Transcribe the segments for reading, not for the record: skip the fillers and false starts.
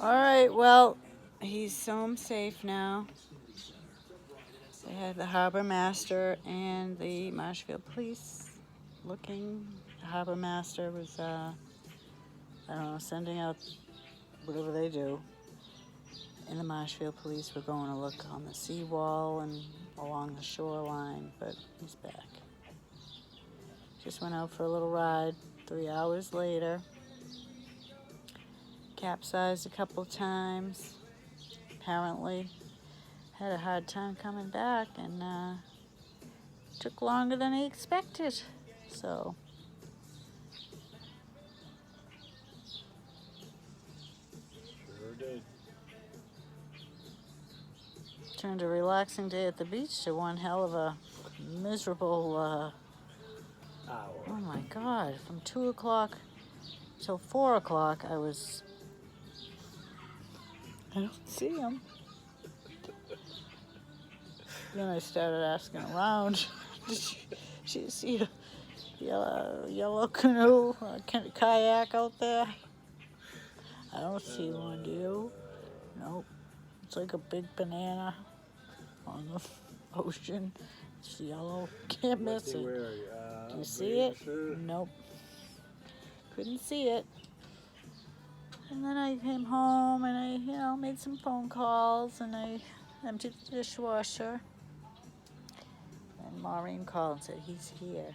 All right, well, he's home safe now. They had the harbor master and the Marshfield police looking. The harbor master was, I don't know, sending out whatever they do. And the Marshfield police were going to look on the seawall and along the shoreline, but he's back. Just went out for a little ride 3 hours later. Capsized a couple times. Apparently had a hard time coming back, and took longer than he expected. So Sure did. turned a relaxing day at the beach to one hell of a miserable Hour. oh my god, from 2 o'clock till 4 o'clock I don't see him. Then I started asking around. Did you see a yellow canoe, kayak out there? I don't see one, do you? Nope. It's like a big banana on the ocean. It's yellow. Can't miss it. Do you see it? Nope. Couldn't see it. And then I came home and I, made some phone calls and I emptied the dishwasher. And Maureen called and said, he's here.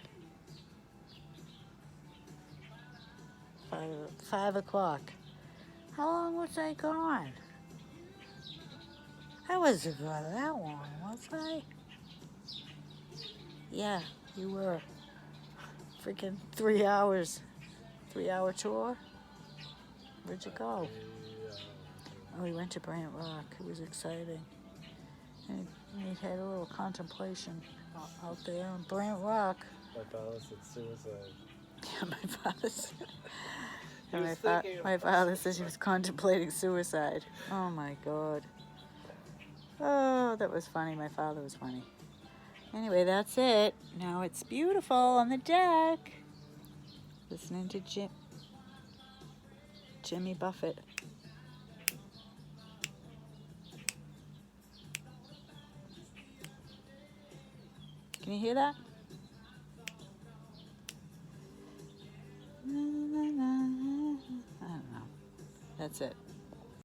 5 o'clock. How long was I gone? I wasn't gone that long, was I? Yeah, you were. Freaking 3 hours. 3-hour tour? Where'd you go? Oh, we went to Brant Rock. It was exciting. And he had a little contemplation out there on Brant Rock. My father said suicide. Yeah, my father said he was contemplating suicide. Oh my God. Oh, that was funny. My father was funny. Anyway, that's it. Now it's beautiful on the deck. Listening to Jimmy Buffett. Can you hear that? I don't know. That's it.